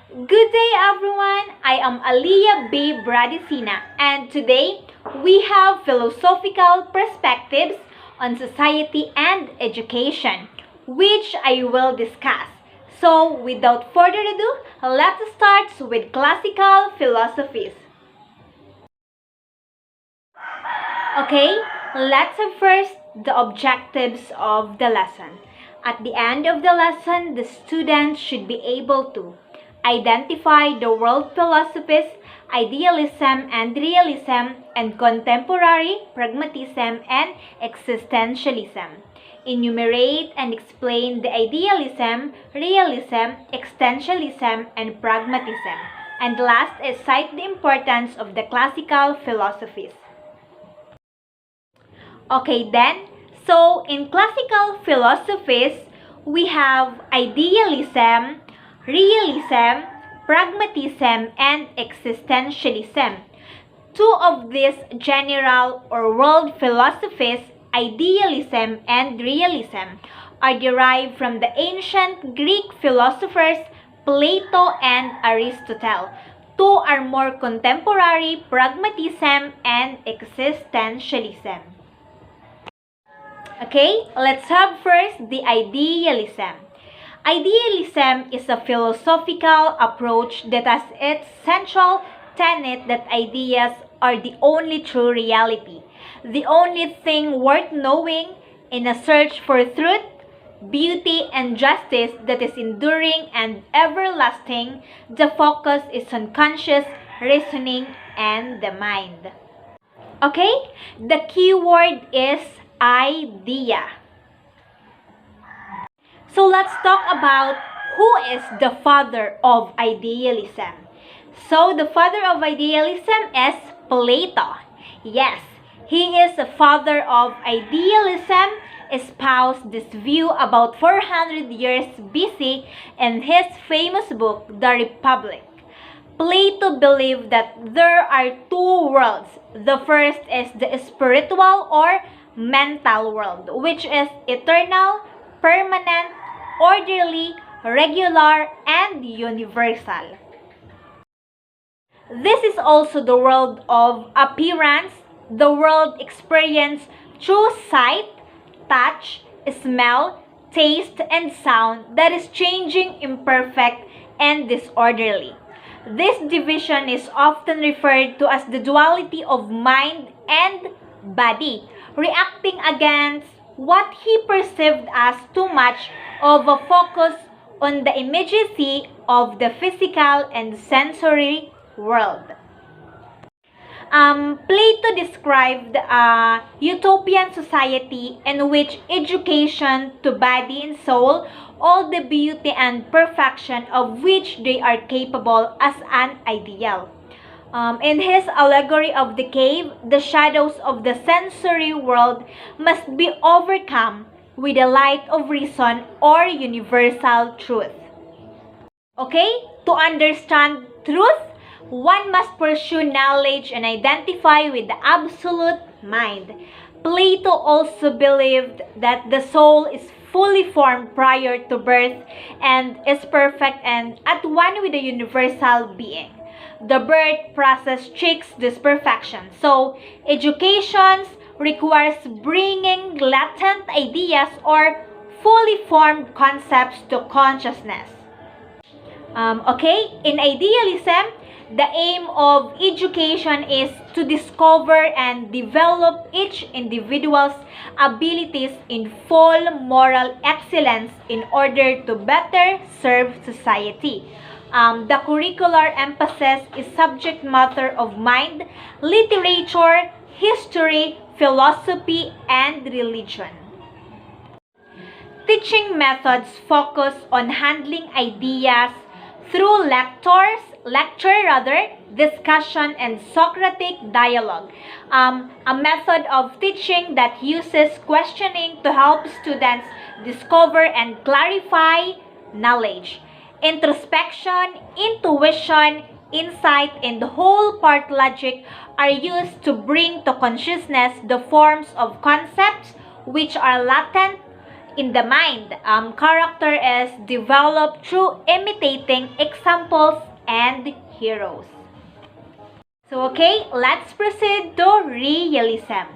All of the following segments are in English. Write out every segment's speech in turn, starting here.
Good day everyone, I am Alliah B. Bradecina, and today we have philosophical perspectives on society and education, which I will discuss. So without further ado, let's start with classical philosophies. Okay, let's have first the objectives of the lesson. At the end of the lesson, the students should be able to identify the world philosophies, idealism and realism, and contemporary pragmatism and existentialism. Enumerate and explain the idealism, realism, existentialism, and pragmatism. And last is cite the importance of the classical philosophies. Okay then, so in classical philosophies, we have idealism, realism, pragmatism, and existentialism. Two of these general or world philosophies, idealism and realism, are derived from the ancient Greek philosophers Plato and Aristotle. Two are more contemporary, pragmatism and existentialism. Okay, let's have first the idealism. Idealism is a philosophical approach that has its central tenet that ideas are the only true reality, the only thing worth knowing in a search for truth, beauty, and justice that is enduring and everlasting. The focus is on conscious reasoning and the mind. Okay, the key word is idea. So let's talk about who is the father of idealism. So the father of idealism is Plato. Yes, he is the father of idealism, espoused this view about 400 years BC in his famous book, The Republic. Plato believed that there are two worlds. The first is the spiritual or mental world, which is eternal, permanent, orderly, regular, and universal. This is also the world of appearance, the world experienced through sight, touch, smell, taste, and sound that is changing, imperfect, and disorderly. This division is often referred to as the duality of mind and body, reacting against what he perceived as too much of a focus on the immediacy of the physical and sensory world. Plato described a utopian society in which education to body and soul, all the beauty and perfection of which they are capable, as an ideal. In his allegory of the cave, the shadows of the sensory world must be overcome with the light of reason or universal truth. Okay? To understand truth, one must pursue knowledge and identify with the absolute mind. Plato also believed that the soul is fully formed prior to birth and is perfect and at one with the universal being. The birth process checks this perfection. So, education requires bringing latent ideas or fully formed concepts to consciousness. In idealism, the aim of education is to discover and develop each individual's abilities in full moral excellence in order to better serve society. The curricular emphasis is subject matter of mind, literature, history, philosophy, and religion. Teaching methods focus on handling ideas through discussion, and Socratic dialogue. A method of teaching that uses questioning to help students discover and clarify knowledge. Introspection, intuition, insight, and whole part logic are used to bring to consciousness the forms of concepts which are latent in the mind. Character is developed through imitating examples examples and heroes. So okay, let's proceed to realism.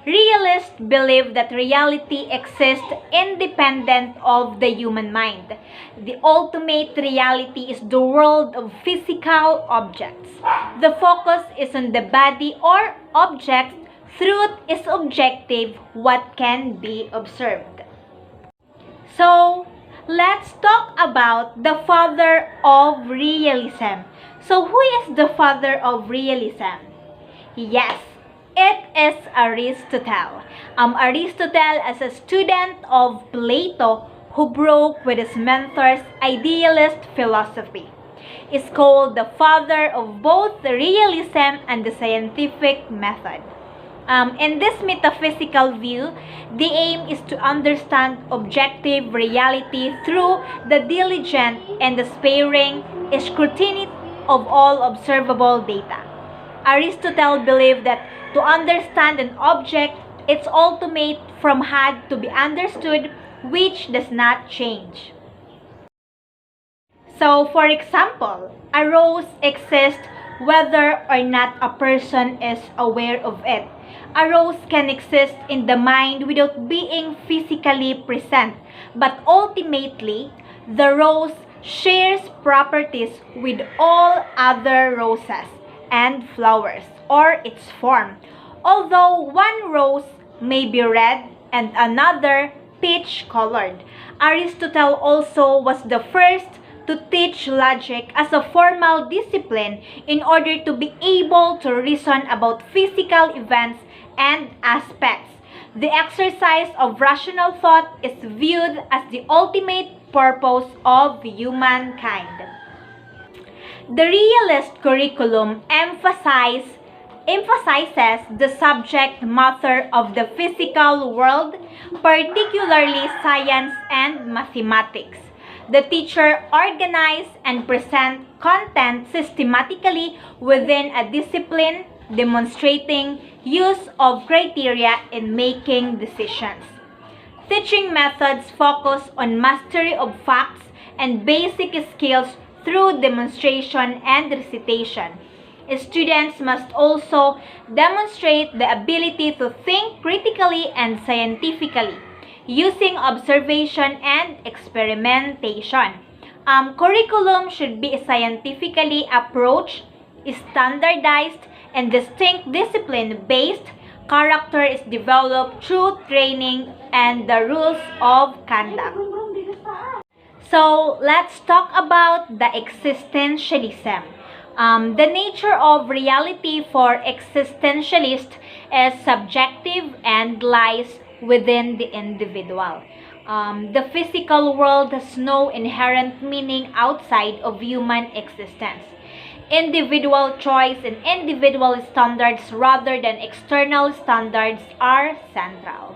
Realists believe that reality exists independent of the human mind. The ultimate reality is the world of physical objects. The focus is on the body or objects. Truth is objective, what can be observed. So, let's talk about the father of realism. So, who is the father of realism? Yes, it is Aristotle. Aristotle, as a student of Plato who broke with his mentor's idealist philosophy, is called the father of both the realism and the scientific method. In this metaphysical view, the aim is to understand objective reality through the diligent and the sparing scrutiny of all observable data. Aristotle believed that to understand an object, its ultimate form had to be understood, which does not change. So, for example, a rose exists whether or not a person is aware of it. A rose can exist in the mind without being physically present, but ultimately, the rose shares properties with all other roses and flowers, or its form. Although one rose may be red and another peach-colored, Aristotle also was the first to teach logic as a formal discipline in order to be able to reason about physical events and aspects. The exercise of rational thought is viewed as the ultimate purpose of humankind. The realist curriculum emphasizes the subject matter of the physical world, particularly science and mathematics. The teacher organizes and presents content systematically within a discipline, demonstrating use of criteria in making decisions. Teaching methods focus on mastery of facts and basic skills through demonstration and recitation. Students must also demonstrate the ability to think critically and scientifically, using observation and experimentation. Curriculum should be scientifically approached, standardized, and distinct discipline-based. Character is developed through training and the rules of conduct. So, let's talk about the existentialism. The nature of reality for existentialists is subjective and lies within the individual. The physical world has no inherent meaning outside of human existence. Individual choice and individual standards rather than external standards are central.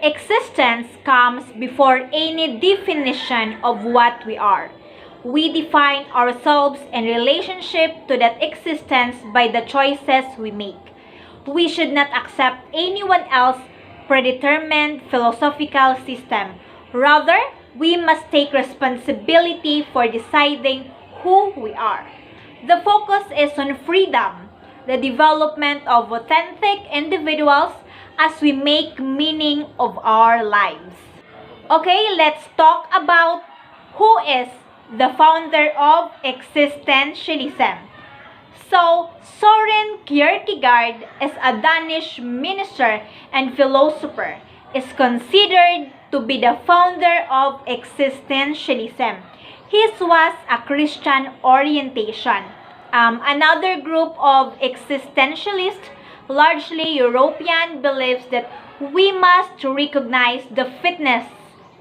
Existence comes before any definition of what we are. We define ourselves in relationship to that existence by the choices we make. We should not accept anyone else's predetermined philosophical system. Rather, we must take responsibility for deciding who we are. The focus is on freedom, the development of authentic individuals as we make meaning of our lives. Okay, let's talk about who is the founder of existentialism. So, Soren Kierkegaard is a Danish minister and philosopher, is considered to be the founder of existentialism. His was a Christian orientation. Another group of existentialists, largely European, believes that we must recognize the fitness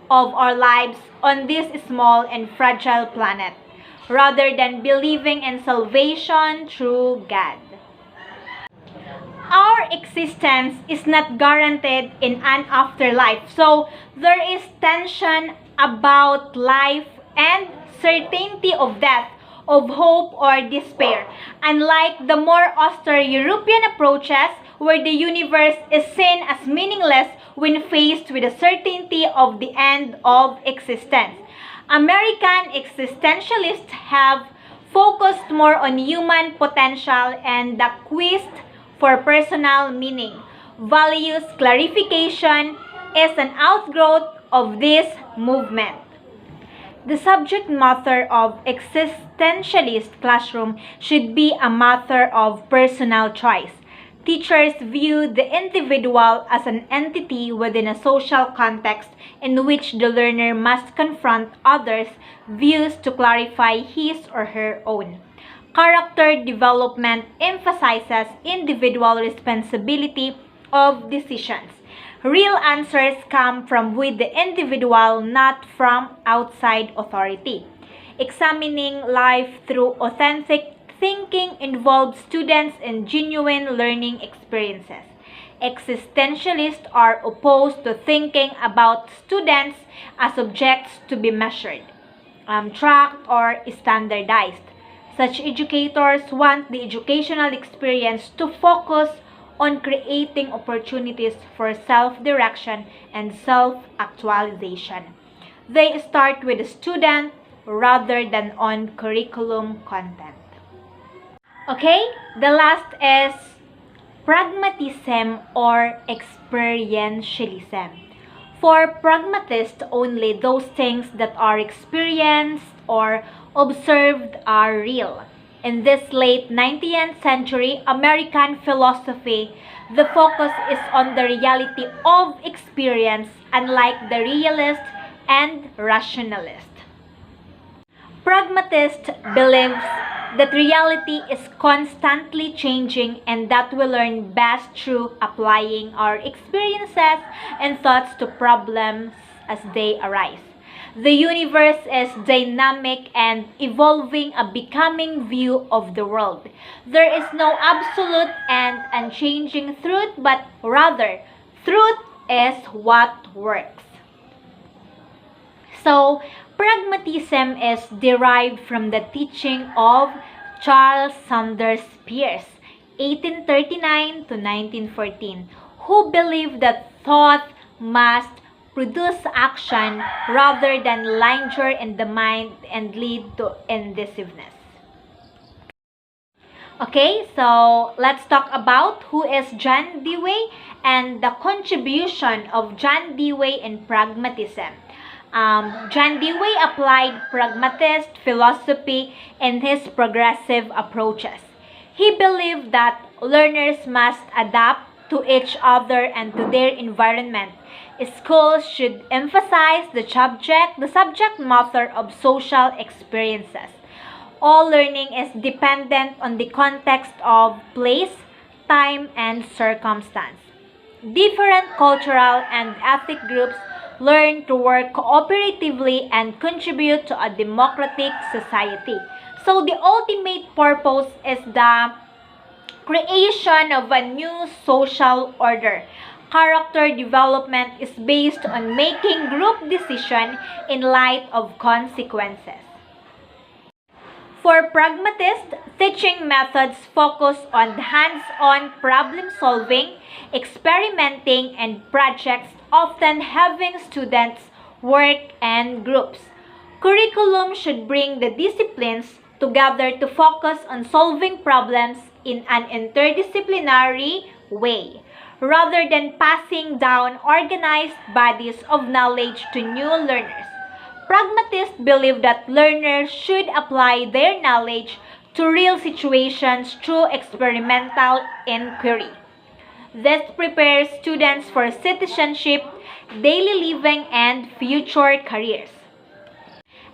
of our lives on this small and fragile planet, rather than believing in salvation through God. Our existence is not guaranteed in an afterlife, so there is tension about life and certainty of death, of hope or despair, unlike the more austere European approaches where the universe is seen as meaningless when faced with the certainty of the end of existence. American existentialists have focused more on human potential and the quest for personal meaning. Values clarification is an outgrowth of this movement. The subject matter of existentialist classroom should be a matter of personal choice. Teachers view the individual as an entity within a social context in which the learner must confront others' views to clarify his or her own. Character development emphasizes individual responsibility of decisions. Real answers come from with the individual, not from outside authority. Examining life through authentic thinking involves students in genuine learning experiences. Existentialists are opposed to thinking about students as objects to be measured, tracked, or standardized. Such educators want the educational experience to focus on creating opportunities for self-direction and self-actualization. They start with the student rather than on curriculum content. Okay, the last is pragmatism or experientialism. For pragmatists, only those things that are experienced or observed are real. In this late 19th century American philosophy, the focus is on the reality of experience, unlike the realist and rationalist. Pragmatist believes that reality is constantly changing and that we learn best through applying our experiences and thoughts to problems as they arise. The universe is dynamic and evolving, a becoming view of the world. There is no absolute and unchanging truth, but rather, truth is what works. So, pragmatism is derived from the teaching of Charles Sanders Peirce, 1839 to 1914, who believed that thought must produce action rather than linger in the mind and lead to indecisiveness. Okay, so let's talk about who is John Dewey and the contribution of John Dewey in pragmatism. John Dewey applied pragmatist philosophy in his progressive approaches. He believed that learners must adapt to each other and to their environment. Schools should emphasize the subject matter of social experiences. All learning is dependent on the context of place, time, and circumstance. Different cultural and ethnic groups learn to work cooperatively and contribute to a democratic society. So the ultimate purpose is the creation of a new social order. Character development is based on making group decisions in light of consequences. For pragmatists, teaching methods focus on hands-on problem solving, experimenting, and projects, often having students work in groups. Curriculum should bring the disciplines together to focus on solving problems in an interdisciplinary way, rather than passing down organized bodies of knowledge to new learners. Pragmatists believe that learners should apply their knowledge to real situations through experimental inquiry. This prepares students for citizenship, daily living, and future careers.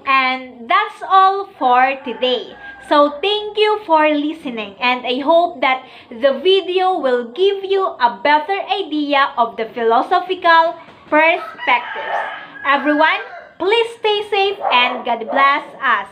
And that's all for today. So thank you for listening, and I hope that the video will give you a better idea of the philosophical perspectives. Everyone, please stay safe and God bless us.